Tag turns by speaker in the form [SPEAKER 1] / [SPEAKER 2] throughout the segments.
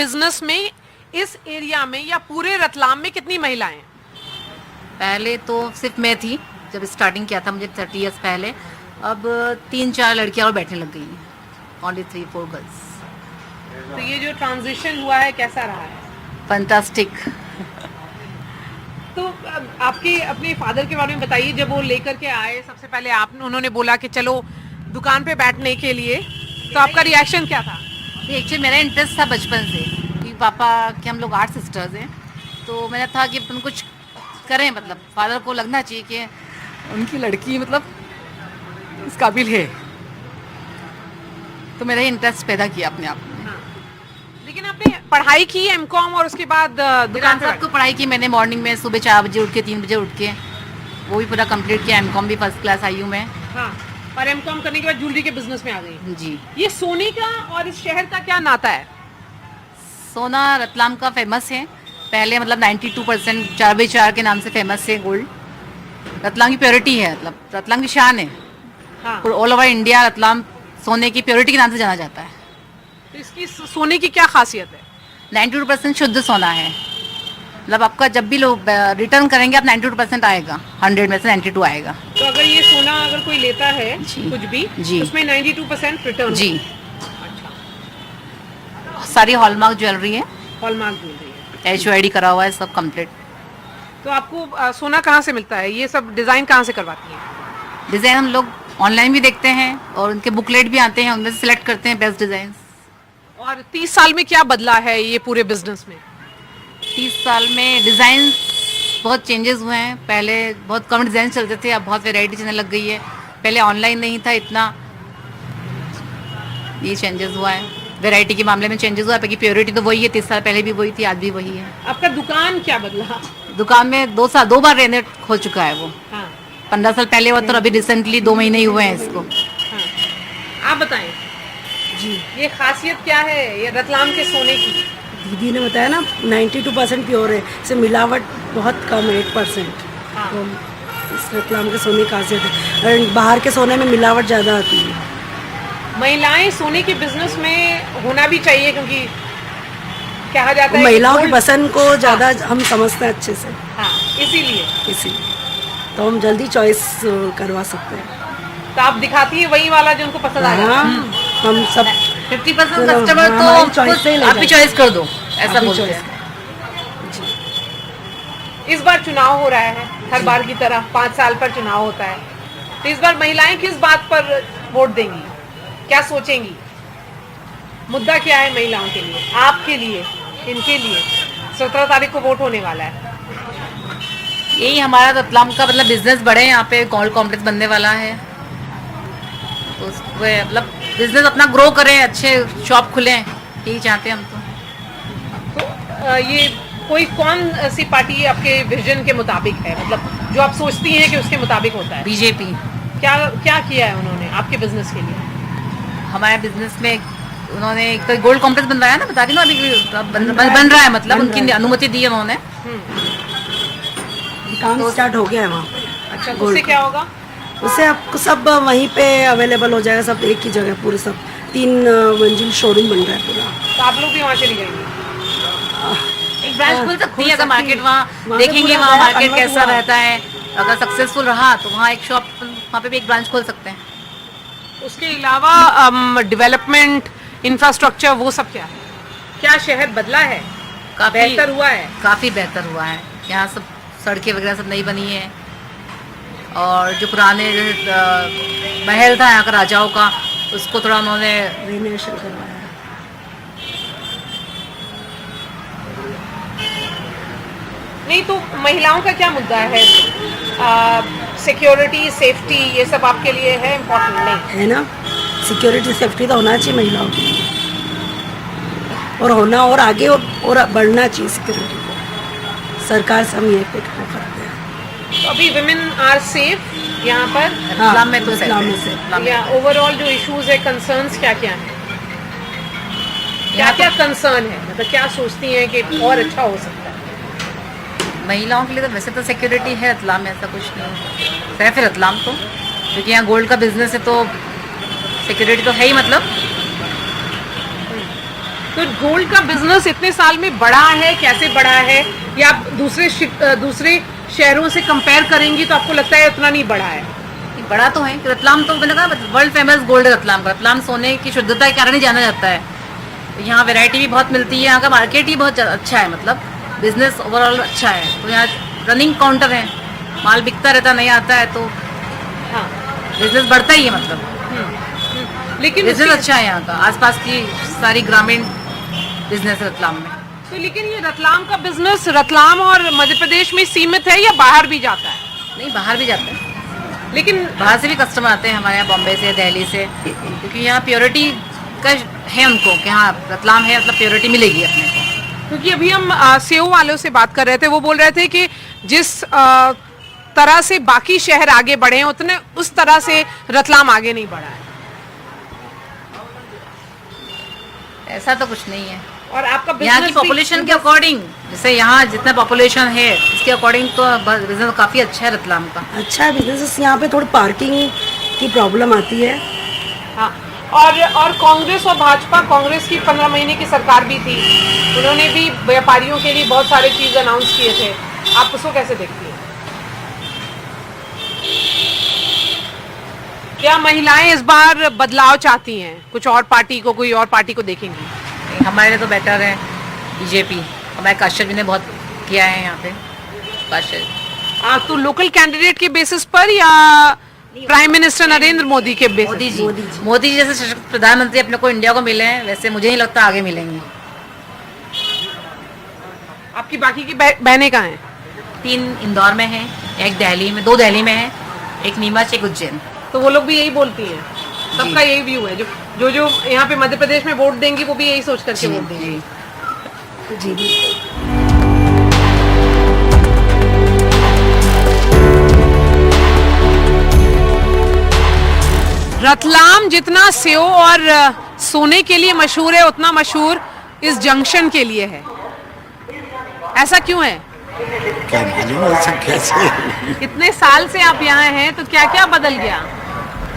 [SPEAKER 1] Business में इस area में या पूरे रतलाम में कितनी महिलाएं हैं?
[SPEAKER 2] पहले तो सिर्फ मैं थी जब स्टार्टिंग किया था मुझे 30 इयर्स पहले। अब 3-4 लड़कियां और बैठने लग गई हैं। Only 3-4 girls.
[SPEAKER 1] तो ये जो ट्रांजिशन हुआ है कैसा रहा है?
[SPEAKER 2] फैंटास्टिक।
[SPEAKER 1] तो आपके अपने फादर के बारे में बताइए, जब वो लेकर के आए सबसे पहले उन्होंने बोला कि चलो दुकान पे बैठने के लिए, तो आपका रिएक्शन क्या था?
[SPEAKER 2] एक्चुअली मेरा इंटरेस्ट था बचपन से कि पापा के हम लोग 8 सिस्टर्स हैं, तो मेरा था कि अपन कुछ करें, मतलब फादर को लगना चाहिए कि उनकी लड़की मतलब इस काबिल है, तो मेरा इंटरेस्ट पैदा किया अपने आप में।
[SPEAKER 1] हाँ। लेकिन आपने पढ़ाई की एमकॉम और उसके बाद दुकान पे
[SPEAKER 2] को पढ़ाई की मैंने मॉर्निंग में सुबह 4 बजे उठ के 3 बजे उठ के वो भी पूरा कंप्लीट किया। एमकॉम भी फर्स्ट क्लास आई हूँ मैं।
[SPEAKER 1] हाँ, और एमकॉम करने के बाद ज्वेलरी के बिजनेस में आ गई।
[SPEAKER 2] जी।
[SPEAKER 1] ये सोने का और इस शहर का क्या नाता है?
[SPEAKER 2] सोना रतलाम का फेमस है पहले, मतलब 92% 4x4 के नाम से फेमस है गोल्ड। रतलाम की प्योरिटी है, मतलब रतलाम की शान है।
[SPEAKER 1] हाँ।
[SPEAKER 2] और ऑल ओवर इंडिया रतलाम सोने की प्योरिटी के नाम से जाना जाता है।
[SPEAKER 1] तो इसकी सोने की क्या खासियत है?
[SPEAKER 2] 92% शुद्ध सोना है, मतलब आपका जब भी लोग रिटर्न करेंगे आप 92% आएगा, 100 में से 92 आएगा।
[SPEAKER 1] तो अगर ये सोना अगर कोई लेता है
[SPEAKER 2] जी।
[SPEAKER 1] कुछ भी
[SPEAKER 2] जी।
[SPEAKER 1] तो उसमें 92% रिटर्न।
[SPEAKER 2] जी।
[SPEAKER 1] अच्छा,
[SPEAKER 2] सारी हॉलमार्क ज्वेलरी है,
[SPEAKER 1] हॉलमार्क ज्वेलरी है।
[SPEAKER 2] HOID करा हुआ है, सब कंप्लीट।
[SPEAKER 1] तो आपको सोना कहाँ से मिलता है? ये सब डिजाइन कहाँ से करवाती हैं?
[SPEAKER 2] डिज़ाइन हम लोग ऑनलाइन भी देखते हैं और उनके बुकलेट भी आते हैं, उनमें से सिलेक्ट करते हैं बेस्ट डिज़ाइन।
[SPEAKER 1] और 30 साल में क्या बदला है ये पूरे बिजनेस में?
[SPEAKER 2] 30 साल में डिज़ाइन बहुत चेंजेस हुए हैं। पहले बहुत कम डिज़ाइन चलते थे, अब बहुत वैरायटी चलने लग गई है। पहले ऑनलाइन नहीं था इतना, ये चेंजेस हुआ है। वैरायटी के मामले में चेंजेस हुआ है, बाकी प्योरिटी तो वही है, 30 साल पहले भी वही थी, आज भी वही है।
[SPEAKER 1] आपका दुकान क्या बदला?
[SPEAKER 2] दुकान में 2 बार रेनोवेट हो चुका है वो।
[SPEAKER 1] हाँ।
[SPEAKER 2] 15 साल पहले हुआ था और अभी रिसेंटली 2 महीने ही हुए हैं इसको।
[SPEAKER 1] हाँ। आप बताएं
[SPEAKER 3] जी,
[SPEAKER 1] ये खासियत क्या है ये रतलाम के सोने की?
[SPEAKER 3] दीदी ने बताया ना 92% प्योर है, इससे मिलावट बहुत कम है, 1%।
[SPEAKER 1] हाँ।
[SPEAKER 3] तो इस रतलाम के सोने की खासियत है। और बाहर के सोने में मिलावट ज़्यादा आती है।
[SPEAKER 1] महिलाएं सोने के बिजनेस में होना भी चाहिए, क्योंकि कहा जाता है कि
[SPEAKER 3] महिलाओं की
[SPEAKER 1] गोल्ड-
[SPEAKER 3] पसंद को ज़्यादा हम समझते हैं अच्छे से,
[SPEAKER 1] हाँ, इसीलिए
[SPEAKER 3] इसीलिए तो हम जल्दी चॉइस करवा सकते हैं।
[SPEAKER 1] तो आप दिखाती है वही वाला जो उनको पसंद आ जाता
[SPEAKER 3] हाँ,
[SPEAKER 1] है।
[SPEAKER 3] हम सब
[SPEAKER 2] 50%
[SPEAKER 3] चलो,
[SPEAKER 2] कस्टमर तो
[SPEAKER 3] हमारी choice से ही ले
[SPEAKER 2] आप ही
[SPEAKER 3] जाते
[SPEAKER 2] चॉइस कर दो, ऐसा
[SPEAKER 3] आप ही
[SPEAKER 2] बोलते
[SPEAKER 3] choice
[SPEAKER 2] हैं।
[SPEAKER 1] इस बार चुनाव हो रहा है, हर बार की तरह 5 साल पर चुनाव होता है, तो इस बार महिलाएं किस बात पर वोट देंगी, क्या सोचेंगी? मुद्दा क्या है महिलाओं के लिए, आपके लिए, इनके लिए? 17 तारीख को वोट होने वाला है।
[SPEAKER 2] यही हमारा रतलाम का मतलब बिजनेस बढ़े, यहाँ पे गोल्ड कॉम्प्लेक्स बनने वाला है, तो उसको मतलब बिजनेस अपना ग्रो करें, अच्छे शॉप खुलें, यही चाहते हैं हम तो।
[SPEAKER 1] तो ये कोई कौन सी पार्टी आपके विजन के मुताबिक है, मतलब जो आप सोचती हैं कि उसके मुताबिक होता है?
[SPEAKER 2] BJP।
[SPEAKER 1] क्या क्या किया है उन्होंने आपके बिजनेस के लिए?
[SPEAKER 2] हमारे बिजनेस में उन्होंने एक तो गोल्ड कॉम्प्लेक्स बनवाया ना, बता रही ना, अभी बन रहा है, मतलब उनकी अनुमति दी है उन्होंने।
[SPEAKER 3] काम स्टार्ट हो गया है वहाँ पे।
[SPEAKER 1] अच्छा, तो
[SPEAKER 3] गोल्ड
[SPEAKER 1] उससे क्या होगा?
[SPEAKER 3] उससे आपको सब वहीं पे अवेलेबल हो जाएगा, सब एक ही जगह, पूरे सब 3 मंजिल शोरूम बन रहा है पूरा।
[SPEAKER 1] तो आप लोग भी वहाँ चली जाएंगी?
[SPEAKER 2] एक ब्रांच खुल सकती है, अगर मार्केट वहाँ
[SPEAKER 3] वहाँ पे
[SPEAKER 2] देखेंगे,
[SPEAKER 3] पूरा
[SPEAKER 2] वहाँ
[SPEAKER 3] नया
[SPEAKER 2] मार्केट
[SPEAKER 3] convert
[SPEAKER 2] कैसा
[SPEAKER 3] हुआ।
[SPEAKER 2] रहता है, अगर सक्सेसफुल रहा तो वहाँ एक शॉप, वहाँ पे भी एक ब्रांच खोल सकते हैं।
[SPEAKER 1] उसके अलावा डेवलपमेंट, इंफ्रास्ट्रक्चर, वो सब क्या है? क्या शहर बदला है,
[SPEAKER 2] काफी
[SPEAKER 1] बेहतर हुआ है?
[SPEAKER 2] काफ़ी बेहतर हुआ है। यहाँ सब सड़कें वगैरह सब नई बनी है, और जो पुराने महल था यहाँ का राजाओं का, उसको थोड़ा उन्होंने
[SPEAKER 3] रेनोवेशन करवाया है।
[SPEAKER 1] नहीं, तो महिलाओं का क्या मुद्दा है? सिक्योरिटी, सेफ्टी, ये सब आपके लिए है इम्पोर्टेंट? नहीं
[SPEAKER 3] है ना, सिक्योरिटी सेफ्टी तो होना चाहिए महिलाओं के लिए, और होना, और आगे और बढ़ना चाहिए सिक्योरिटी को। सरकार से हम ये पे वो करते हैं।
[SPEAKER 1] तो अभी विमेन आर सेफ यहाँ पर,
[SPEAKER 2] इस्लाम में तो
[SPEAKER 3] इस्लाम में से
[SPEAKER 2] इस्लाम में।
[SPEAKER 1] या ओवरऑल जो इश्यूज है, कंसर्न्स क्या क्या हैं? क्या
[SPEAKER 2] यहाँ
[SPEAKER 1] क्या कंसर्न है, मतलब क्या सोचती हैं कि और अच्छा हो सकता है?
[SPEAKER 2] महिलाओं के लिए तो वैसे तो सिक्योरिटी है रतलाम में, ऐसा कुछ नहीं सेफ है रतलाम तो, क्योंकि यहाँ गोल्ड का बिजनेस है तो सिक्योरिटी तो है ही, मतलब।
[SPEAKER 1] तो गोल्ड का बिजनेस इतने साल में बढ़ा है, कैसे बढ़ा है? या आप दूसरे शहरों से कंपेयर करेंगी तो आपको लगता है उतना नहीं बढ़ा है?
[SPEAKER 2] बड़ा तो है। रतलाम तो मैंने कहा वर्ल्ड फेमस गोल्ड है रतलाम का। रतलाम सोने की शुद्धता के कारण ही जाना जाता है। तो यहाँ वैरायटी भी बहुत मिलती है, यहाँ का मार्केट ही बहुत अच्छा है, मतलब बिजनेस ओवरऑल अच्छा है। तो यहाँ रनिंग काउंटर है, माल बिकता रहता, नहीं आता है तो
[SPEAKER 1] हाँ।
[SPEAKER 2] बिजनेस बढ़ता ही है, मतलब
[SPEAKER 1] लेकिन
[SPEAKER 2] बिजनेस अच्छा है यहाँ का। आसपास की सारी ग्रामीण बिजनेस है रतलाम में।
[SPEAKER 1] तो लेकिन ये रतलाम का बिजनेस रतलाम और मध्य प्रदेश में सीमित है या बाहर भी जाता है?
[SPEAKER 2] नहीं, बाहर भी जाते हैं,
[SPEAKER 1] लेकिन
[SPEAKER 2] बाहर से भी कस्टमर आते हैं हमारे यहाँ, बॉम्बे से, दिल्ली से, क्योंकि यहाँ प्योरिटी का है उनको कि हाँ रतलाम है, मतलब प्योरिटी मिलेगी अपने को।
[SPEAKER 1] क्योंकि अभी हम सेव वालों से बात कर रहे थे, वो बोल रहे थे कि जिस तरह से बाकी शहर आगे बढ़े हैं उतने उस तरह से रतलाम आगे नहीं बढ़ा है।
[SPEAKER 2] ऐसा तो कुछ नहीं है।
[SPEAKER 1] और आपका
[SPEAKER 2] यहाँ की
[SPEAKER 1] business भी-
[SPEAKER 2] पॉपुलेशन के अकॉर्डिंग, जैसे यहाँ जितना पॉपुलेशन है इसके अकॉर्डिंग तो बिजनेस काफी अच्छा है रतलाम का।
[SPEAKER 3] अच्छा है बिजनेस। यहाँ पे थोड़ी पार्किंग की प्रॉब्लम आती है।
[SPEAKER 1] हाँ। और कांग्रेस और भाजपा, कांग्रेस की 15 महीने की सरकार भी थी, उन्होंने भी व्यापारियों के लिए बहुत सारे चीज अनाउंस किए थे। आप उसको कैसे देखती हैं? क्या महिलाएं इस बार बदलाव चाहती हैं? कुछ और पार्टी को, कोई और पार्टी को देखेंगी?
[SPEAKER 2] हमारे लिए तो बेटर है बीजेपी। हमारे काश्यप जी ने बहुत किया है यहाँ पे। काश्यप
[SPEAKER 1] तो लोकल कैंडिडेट के बेसिस पर या प्राइम मिनिस्टर नरेंद्र मोदी के बेसिस?
[SPEAKER 2] मोदी जी जैसे सशक्त प्रधानमंत्री अपने को इंडिया को मिले हैं, वैसे मुझे नहीं लगता आगे मिलेंगे।
[SPEAKER 1] आपकी बाकी की बहनें कहाँ हैं?
[SPEAKER 2] 3 इंदौर में है, एक दिल्ली में, 2 दिल्ली में है, एक नीमच, एक उज्जैन।
[SPEAKER 1] तो वो लोग भी यही बोलती हैं, सबका यही व्यू है। जो यहाँ पे मध्य प्रदेश में वोट देंगी वो भी यही सोच करके वोट देंगी।
[SPEAKER 3] जी जी।
[SPEAKER 1] रतलाम जितना सेव और सोने के लिए मशहूर है, उतना मशहूर इस जंक्शन के लिए है। ऐसा क्यों है?
[SPEAKER 4] क्या मालूम ऐसा कैसे?
[SPEAKER 1] इतने साल से आप यहाँ हैं तो क्या क्या बदल गया?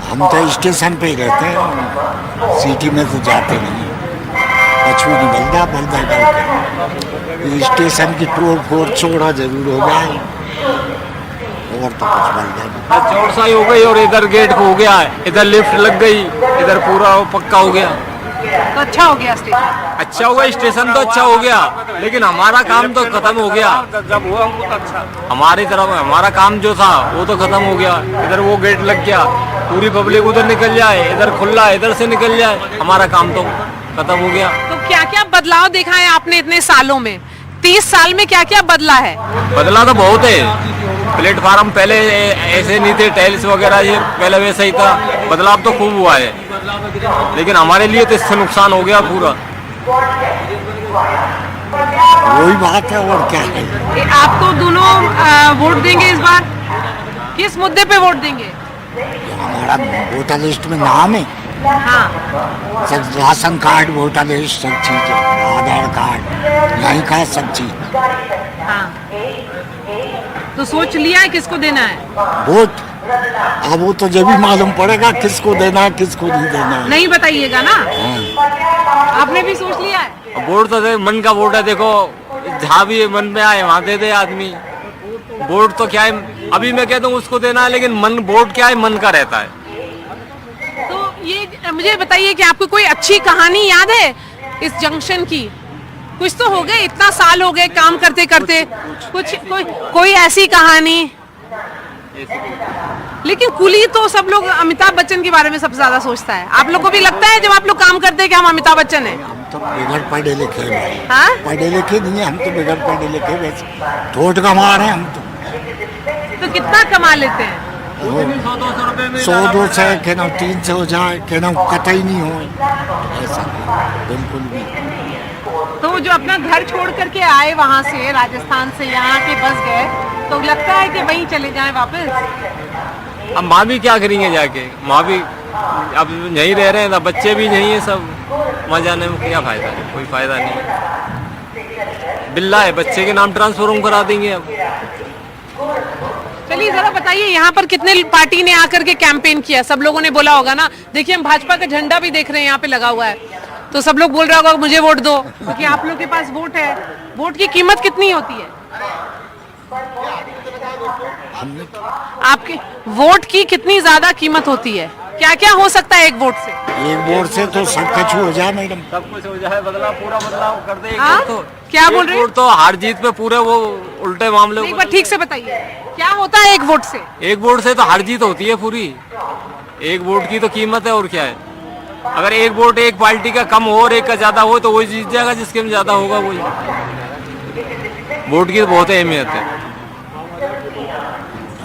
[SPEAKER 4] हम तो स्टेशन पे ही रहते हैं, सिटी में तो जाते नहीं। कुछ भी नहीं बलदा करके स्टेशन की टोल फोड़ चौड़ा जरूर हो गया है, और तो कुछ बलदा नहीं।
[SPEAKER 5] चौड़साई हो गई और इधर गेट हो गया, इधर लिफ्ट लग गई, इधर पूरा पक्का हो गया।
[SPEAKER 1] तो अच्छा हो गया स्टेशन?
[SPEAKER 5] अच्छा हुआ, स्टेशन तो अच्छा हो गया, लेकिन हमारा काम तो खत्म हो गया। जब हुआ वो तो अच्छा, हमारी तरफ हमारा काम जो था वो तो खत्म हो गया। इधर वो गेट लग गया, पूरी पब्लिक उधर निकल जाए, इधर खुला इधर से निकल जाए, हमारा काम तो खत्म हो गया।
[SPEAKER 1] तो क्या क्या बदलाव देखा है आपने इतने सालों में? 30 साल में क्या क्या बदला है?
[SPEAKER 5] बदला तो बहुत है। प्लेटफार्म पहले ऐसे नहीं थे, टाइल्स वगैरह ये पहले वैसा ही था। बदलाव तो खूब हुआ है, लेकिन हमारे लिए तो इससे नुकसान हो गया पूरा।
[SPEAKER 4] वही बात है, और क्या है।
[SPEAKER 1] आप तो दोनों वोट देंगे इस बार, किस मुद्दे पे वोट देंगे?
[SPEAKER 4] हमारा वोटर लिस्ट में नाम है,
[SPEAKER 1] हाँ।
[SPEAKER 4] सब राशन कार्ड, वोटर लिस्ट, सब चीज है, आधार कार्ड यहीं का है, सब चीज।
[SPEAKER 1] हाँ। तो सोच लिया है किसको देना है?
[SPEAKER 4] वोट अब वो तो जब भी मालूम पड़ेगा किसको देना है किसको नहीं देना है।
[SPEAKER 1] नहीं बताइएगा ना?
[SPEAKER 4] हाँ।
[SPEAKER 1] आपने भी सोच लिया है?
[SPEAKER 5] वोट तो मन का वोट है, देखो जहाँ भी मन में आए वहाँ दे दे आदमी। वोट तो क्या है, अभी मैं कहता हूँ उसको देना है, लेकिन मन वोट क्या है, मन का रहता है।
[SPEAKER 1] तो ये मुझे बताइए कि आपको कोई अच्छी कहानी याद है इस जंक्शन की? कुछ तो हो गए, इतना साल हो गए काम करते करते, कुछ कोई ऐसी कहानी? लेकिन कुली तो सब लोग अमिताभ बच्चन के बारे में सबसे ज्यादा सोचता है। आप लोग को भी लगता है जब आप लोग काम करते हैं कि हम अमिताभ बच्चन हैं?
[SPEAKER 4] हम तो बगैर पढ़े लिखे हैं।
[SPEAKER 1] हाँ?
[SPEAKER 4] पढ़े लिखे नहीं है हम तो, बगैर पढ़े लिखे वैसे ठोट कमा रहे हैं हम तो।
[SPEAKER 1] तो कितना कमा लेते हैं?
[SPEAKER 4] 100-200 है, कहना 300 हो जाए, कहना कतई नहीं हो, ऐसा नहीं, बिल्कुल भी।
[SPEAKER 1] तो जो अपना घर छोड़ करके आए वहाँ से, राजस्थान से यहाँ के बस गए, तो लगता है कि वहीं चले जाएं वापस?
[SPEAKER 5] अब माँ भी क्या करेंगे जाके, माँ भी अब यहीं रह रहे हैं, बच्चे भी यहीं हैं सब, वहाँ जाने में क्या फायदा है? कोई फायदा नहीं। बिल्ला है, बच्चे के नाम ट्रांसफर हम करा देंगे अब।
[SPEAKER 1] चलिए जरा बताइए, यहाँ पर कितने पार्टी ने आकर के कैंपेन किया? सब लोगों ने बोला होगा ना, देखिए हम भाजपा का झंडा भी देख रहे हैं यहाँ पे लगा हुआ है, तो सब लोग बोल रहे होगा मुझे वोट दो, क्योंकि आप लोग के पास वोट है। वोट की कीमत कितनी होती है? आपके वोट की कितनी ज्यादा कीमत होती है? क्या क्या हो सकता है एक वोट से?
[SPEAKER 4] एक वोट से तो सब कुछ हो जाए मैडम।
[SPEAKER 5] सब कुछ हो जाए, बदलाव, पूरा बदलाव कर दे एक
[SPEAKER 1] हाँ?
[SPEAKER 5] वोट तो।
[SPEAKER 1] क्या बोल
[SPEAKER 5] एक
[SPEAKER 1] रहे हैं?
[SPEAKER 5] वोट तो हार जीत पे पूरे वो उल्टे मामले
[SPEAKER 1] एक बार ठीक से बताइए, क्या होता है एक वोट से?
[SPEAKER 5] एक वोट से तो हार जीत होती है पूरी। एक वोट की तो कीमत है, और क्या है। अगर एक वोट एक पार्टी का कम हो और एक का ज्यादा हो तो वही जीत जाएगा, जिसके में ज्यादा होगा वही। वोट की तो बहुत अहमियत है।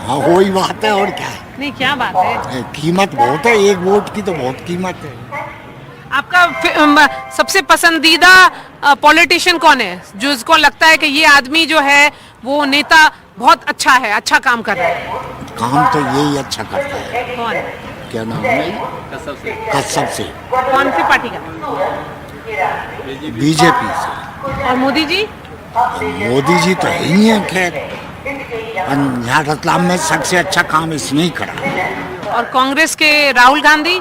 [SPEAKER 4] हाँ वही बात है, और क्या है।
[SPEAKER 1] नहीं, क्या बात है,
[SPEAKER 4] कीमत बहुत है, एक वोट की तो बहुत कीमत है।
[SPEAKER 1] आपका सबसे पसंदीदा पॉलिटिशियन कौन है, जो इसको लगता है कि ये आदमी जो है वो नेता बहुत अच्छा है, अच्छा काम कर रहा है?
[SPEAKER 4] काम तो यही अच्छा करता है।
[SPEAKER 1] कौन?
[SPEAKER 4] क्या नाम है? कसम से।
[SPEAKER 1] कौन सी पार्टी का?
[SPEAKER 4] बीजेपी से।
[SPEAKER 1] और मोदी जी?
[SPEAKER 4] मोदी जी तो है ही है, खैर यहाँ रतलाम में सबसे अच्छा काम इसने ही करा।
[SPEAKER 1] और कांग्रेस के राहुल गांधी?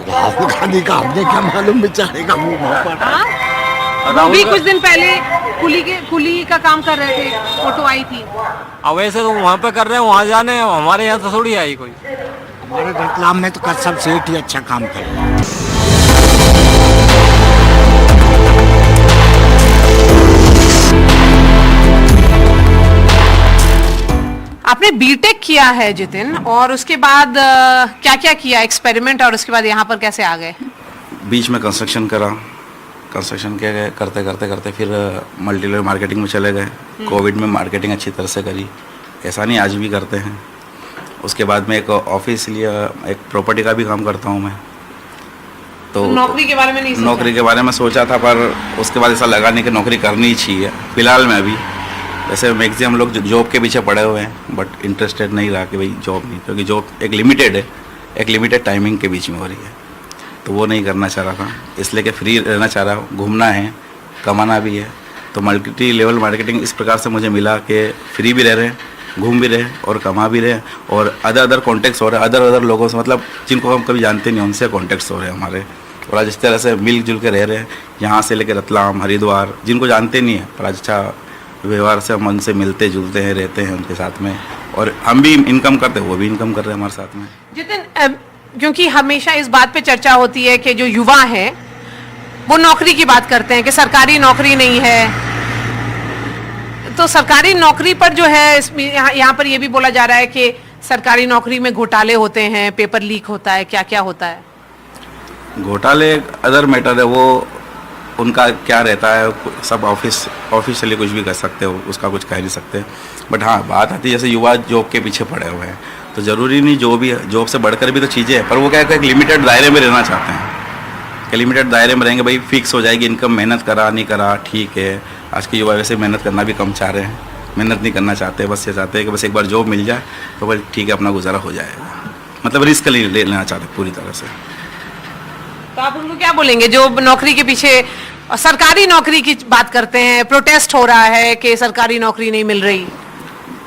[SPEAKER 4] राहुल गांधी का हमने क्या मालूम, बेचारे का मुंह वहाँ पर।
[SPEAKER 1] हाँ? वो भी कुछ दिन पहले कुली का काम कर रहे थे, फोटो आई थी।
[SPEAKER 5] अब वैसे तो वहाँ पे कर रहे हैं, वहाँ जाने, हमारे यहाँ तो थोड़ी आई कोई।
[SPEAKER 4] हमारे रतलाम में तो कसम से ही अच्छा काम कर रहा है।
[SPEAKER 1] आपने बीटेक किया है जितिन, और उसके बाद क्या क्या किया एक्सपेरिमेंट, और उसके बाद यहाँ पर कैसे आ गए?
[SPEAKER 6] बीच में कंस्ट्रक्शन करा, कंस्ट्रक्शन किया गया, करते करते करते फिर मल्टी लेवल मार्केटिंग में चले गए। कोविड में मार्केटिंग अच्छी तरह से करी, ऐसा नहीं आज भी करते हैं। उसके बाद में एक ऑफिस लिया, एक प्रॉपर्टी का भी काम करता हूँ मैं। तो
[SPEAKER 1] नौकरी के बारे में नहीं सोचा?
[SPEAKER 6] नौकरी के बारे में सोचा था, पर उसके बाद ऐसा लगा नहीं कि नौकरी करनी ही चाहिए फिलहाल में। अभी वैसे मैक्सिमम लोग जॉब के पीछे पड़े हुए हैं, बट इंटरेस्टेड नहीं रहा कि भाई जॉब नहीं, क्योंकि जॉब एक लिमिटेड है, एक लिमिटेड टाइमिंग के बीच में हो रही है, तो वो नहीं करना चाह रहा था। इसलिए कि फ्री रहना चाह रहा हूँ, घूमना है, कमाना भी है। तो मल्टी लेवल मार्केटिंग इस प्रकार से मुझे मिला कि फ्री भी रह रहे हैं, घूम भी रहे और कमा भी रहे, और अदर कॉन्टेक्ट्स हो रहे हैं, अदर लोगों से, मतलब जिनको हम कभी जानते नहीं उनसे कॉन्टेक्ट्स हो रहे हैं हमारे। और आज इस तरह से मिलजुल के रह रहे हैं, यहाँ से लेकर रतलाम, हरिद्वार, जिनको जानते नहीं है पर अच्छा व्यवहार से हम उनसे मिलते जुलते हैं, रहते हैं उनके साथ में, और हम भी इनकम करते हैं, वो भी इनकम कर रहे हैं हमारे साथ में।
[SPEAKER 1] जितिन, क्योंकि हमेशा इस बात पे चर्चा होती है कि जो युवा हैं वो नौकरी की बात करते हैं कि सरकारी नौकरी नहीं है, तो सरकारी नौकरी पर जो है यहाँ पर ये भी बोला जा रहा है कि सरकारी नौकरी में घोटाले होते हैं, पेपर लीक होता है, क्या क्या होता है?
[SPEAKER 6] घोटाले अदर मैटर है, वो उनका क्या रहता है, सब ऑफिशियली कुछ भी कर सकते हो, उसका कुछ कह नहीं सकते। बट हाँ, बात आती है जैसे युवा जॉब के पीछे पड़े हुए हैं, तो ज़रूरी नहीं जो भी है, जॉब से बढ़कर भी तो चीज़ें हैं, पर वो क्या है, एक लिमिटेड दायरे में रहना चाहते हैं कि लिमिटेड दायरे में रहेंगे, भाई फिक्स हो जाएगी इनकम, मेहनत करा नहीं करा ठीक है। आज के युवा वैसे मेहनत करना भी कम चाह रहे हैं, मेहनत नहीं करना चाहते, बस ये चाहते हैं कि बस एक बार जॉब मिल जाए तो भाई ठीक है, अपना गुजारा हो जाएगा, मतलब रिस्क नहीं लेना चाहते पूरी तरह से।
[SPEAKER 1] तो आप उनको क्या बोलेंगे जो नौकरी के पीछे, सरकारी नौकरी की बात करते हैं, प्रोटेस्ट हो रहा है कि सरकारी नौकरी नहीं मिल रही?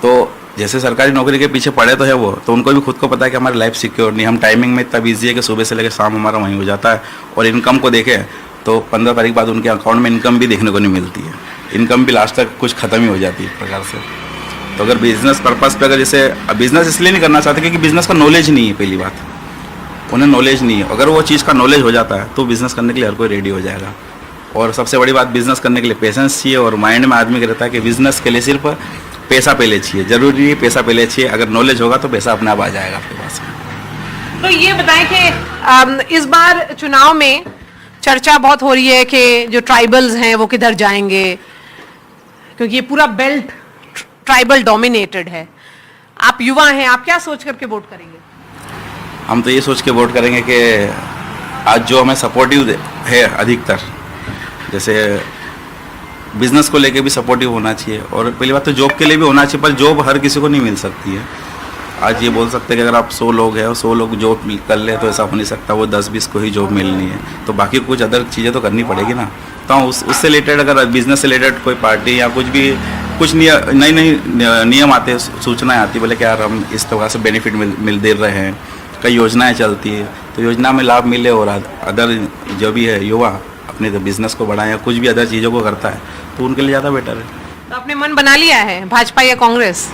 [SPEAKER 6] तो जैसे सरकारी नौकरी के पीछे पड़े तो है वो, तो उनको भी खुद को पता है कि हमारी लाइफ सिक्योर नहीं, हम टाइमिंग में इतना बिजी है कि सुबह से लेकर शाम हमारा वहीं हो जाता है, और इनकम को देखें तो 15 तारीख बाद उनके अकाउंट में इनकम भी देखने को नहीं मिलती है, इनकम भी लास्ट तक कुछ ख़त्म ही हो जाती है एक प्रकार से। तो अगर बिजनेस पर्पज़ पे, अगर जैसे बिजनेस इसलिए नहीं करना चाहते क्योंकि बिजनेस का नॉलेज नहीं है, पहली बात उन्हें नॉलेज नहीं है। अगर वो चीज़ का नॉलेज हो जाता है तो बिज़नेस करने के लिए हर कोई रेडी हो जाएगा। और सबसे बड़ी बात, बिज़नेस करने के लिए पेशेंस चाहिए, और माइंड में आदमी का रहता है कि बिज़नेस के लिए सिर्फ पैसा पहले चाहिए, ज़रूरी है पैसा पहले चाहिए, अगर नॉलेज होगा तो पैसा अपने आप आ जाएगा आपके पास।
[SPEAKER 1] तो ये बताएं कि इस बार चुनाव में चर्चा बहुत हो रही है कि जो ट्राइबल्स हैं वो किधर जाएंगे, क्योंकि ये पूरा बेल्ट ट्राइबल डोमिनेटेड है। आप युवा हैं, आप क्या सोच करके वोट करेंगे?
[SPEAKER 6] हम तो ये सोच के वोट करेंगे कि आज जो हमें सपोर्टिव है अधिकतर, जैसे बिज़नेस को लेके भी सपोर्टिव होना चाहिए, और पहली बात तो जॉब के लिए भी होना चाहिए, पर जॉब हर किसी को नहीं मिल सकती है। आज ये बोल सकते हैं कि अगर आप 100 लोग हैं और 100 लोग जॉब कर ले तो ऐसा हो नहीं सकता, वो 10-20 को ही जॉब मिलनी है, तो बाकी कुछ अदर चीज़ें तो करनी पड़ेगी ना। तो उससे रिलेटेड, अगर बिज़नेस से रिलेटेड कोई पार्टी या कुछ भी, कुछ नई नियम आते हैं, सूचनाएँ आती, बोले कि यार हम इस तरह से बेनिफिट मिल दे रहे हैं, कई योजनाएं चलती है, तो योजना में लाभ मिले और अदर जो भी है युवा अपने बिजनेस को बढ़ाए या कुछ भी अदर चीज़ों को करता है तो उनके लिए ज़्यादा बेटर है।
[SPEAKER 1] तो आपने मन बना लिया है भाजपा या कांग्रेस?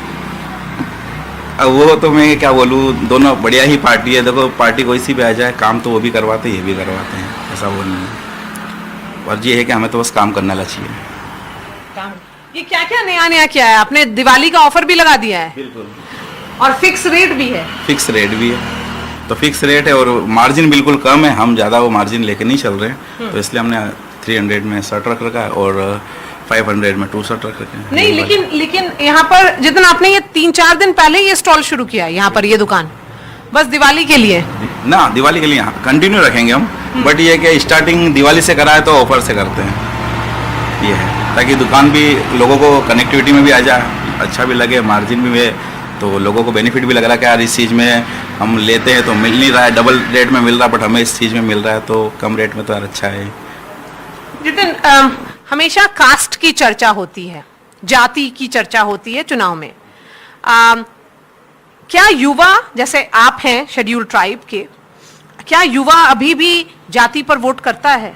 [SPEAKER 6] अब वो तो मैं क्या बोलूँ, दोनों बढ़िया ही पार्टी है। देखो पार्टी कोई सी भी आ जाए, काम तो वो भी करवाते हैं, ये भी करवाते हैं, ऐसा वो नहीं है। और ये है कि हमें तो बस काम करना चाहिए।
[SPEAKER 1] काम ये क्या क्या नया किया है आपने? दिवाली का ऑफर भी लगा दिया है
[SPEAKER 6] बिल्कुल,
[SPEAKER 1] और फिक्स रेट भी है।
[SPEAKER 6] फिक्स रेट भी है, तो फिक्स रेट है और मार्जिन बिल्कुल कम है। हम ज़्यादा वो मार्जिन लेके नहीं चल रहे हैं, तो इसलिए हमने 300 में शर्ट रख रखा है और 500 में 2 शर्ट रख रखे हैं।
[SPEAKER 1] नहीं, लेकिन यहाँ पर जितना आपने ये 3-4 दिन पहले ये स्टॉल शुरू किया है यहाँ पर, ये दुकान बस दिवाली के लिए
[SPEAKER 6] ना, दिवाली के लिए कंटिन्यू रखेंगे हम, बट ये कि स्टार्टिंग दिवाली से कराए तो ऑफर से करते हैं, ये है ताकि दुकान भी लोगों को कनेक्टिविटी में भी आ जाए, अच्छा भी लगे, मार्जिन भी है, तो लोगों को बेनिफिट भी लग रहा है कि यार इस चीज़ में हम लेते हैं तो मिल नहीं रहा है, डबल रेट में मिल रहा है, बट हमें इस चीज़ में मिल रहा है तो कम रेट में तो यार अच्छा है।
[SPEAKER 1] जितिन, हमेशा कास्ट की चर्चा होती है, जाति की चर्चा होती है चुनाव में। क्या युवा, जैसे आप हैं शेड्यूल ट्राइब के, क्या युवा अभी भी जाति पर वोट करता है?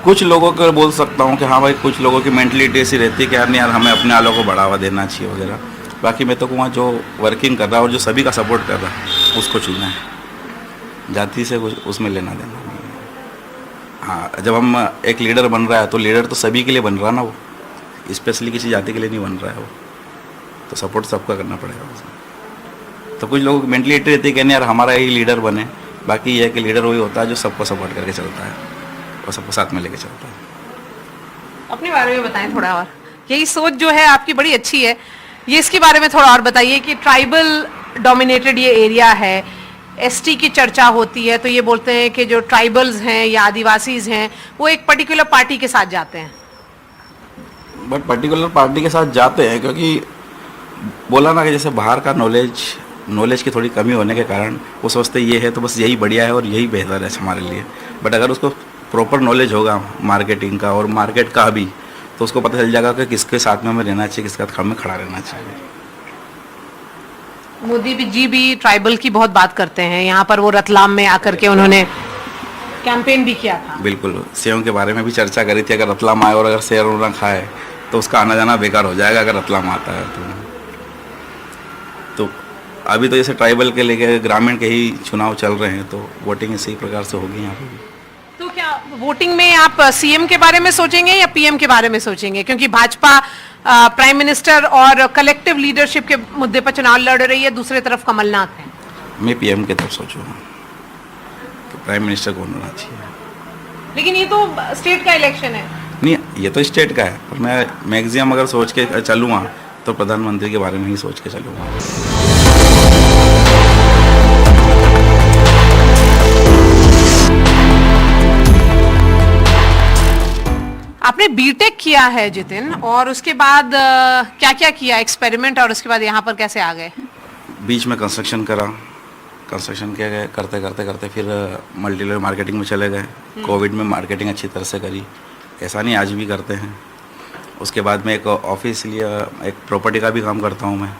[SPEAKER 6] कुछ लोगों को बोल सकता हूँ कि हाँ भाई, कुछ लोगों की मेंटलिटी ऐसी रहती है कि यार नहीं यार हमें अपने वालों को बढ़ावा देना चाहिए वगैरह। बाकी मैं तो कहूँगा जो वर्किंग कर रहा है और जो सभी का सपोर्ट कर रहा है उसको चुनना है, जाति से कुछ उसमें लेना देना नहीं है। हाँ, जब हम एक लीडर बन रहा है तो लीडर तो सभी के लिए बन रहा है ना, वो स्पेशली किसी जाति के लिए नहीं बन रहा है वो, तो सपोर्ट सबका करना पड़ेगा उसमें। तो कुछ लोगों की मेंटलिटी रहती है कि नहीं यार हमारा ही लीडर बने, बाकी ये है कि लीडर वही होता है जो सबको सपोर्ट करके चलता है और सबको साथ में लेके चलता है।
[SPEAKER 1] अपने बारे में बताएं थोड़ा और, यही सोच जो है आपकी बड़ी अच्छी है, ये इसके बारे में थोड़ा और बताइए कि ट्राइबल डोमिनेटेड ये एरिया है, एसटी की चर्चा होती है तो ये बोलते हैं कि जो ट्राइबल्स हैं या आदिवासीज हैं वो एक पर्टिकुलर पार्टी के साथ जाते हैं।
[SPEAKER 6] बट पर्टिकुलर पार्टी के साथ जाते हैं क्योंकि बोला ना कि जैसे बाहर का नॉलेज की थोड़ी कमी होने के कारण वो सोचते ये है तो बस यही बढ़िया है और यही बेहतर है हमारे लिए। बट अगर उसको प्रॉपर नॉलेज होगा मार्केटिंग का और मार्केट का भी, तो उसको पता चल जाएगा कि किसके साथ में हमें रहना चाहिए, किसके साथ हमें खड़ा रहना चाहिए।
[SPEAKER 1] मोदी जी भी ट्राइबल की बहुत बात करते हैं, यहाँ पर वो रतलाम में आकर के उन्होंने कैंपेन भी किया था।
[SPEAKER 6] बिल्कुल, सेव के बारे में भी चर्चा करी थी, अगर रतलाम आए और अगर शेर ना खाए तो उसका आना जाना बेकार हो जाएगा अगर रतलाम आता है तो अभी तो जैसे ट्राइबल के लेके ग्रामीण के ही चुनाव चल रहे हैं तो वोटिंग इसी प्रकार से होगी यहाँ पे भी।
[SPEAKER 1] तो क्या वोटिंग में आप सीएम के बारे में सोचेंगे या पीएम के बारे में सोचेंगे? क्योंकि भाजपा प्राइम मिनिस्टर और कलेक्टिव लीडरशिप के मुद्दे पर चुनाव लड़ रही है, दूसरी तरफ कमलनाथ हैं।
[SPEAKER 6] मैं पीएम की तरफ सोचूंगा कि प्राइम मिनिस्टर कौन होना चाहिए।
[SPEAKER 1] लेकिन ये तो स्टेट का इलेक्शन है।
[SPEAKER 6] नहीं, ये तो स्टेट का है, पर मैं मैक्सिमम अगर सोच के चलूँगा तो प्रधानमंत्री के बारे में ही सोच के चलूँगा।
[SPEAKER 1] आपने बीटेक किया है जितिन, और उसके बाद क्या क्या किया एक्सपेरिमेंट, और उसके बाद यहाँ पर कैसे आ गए?
[SPEAKER 6] बीच में कंस्ट्रक्शन करा, कंस्ट्रक्शन किया गया, करते करते करते फिर मल्टी लेवल मार्केटिंग में चले गए। कोविड में मार्केटिंग अच्छी तरह से करी, ऐसा नहीं आज भी करते हैं। उसके बाद में एक ऑफिस लिया, एक प्रॉपर्टी का भी काम करता हूँ मैं।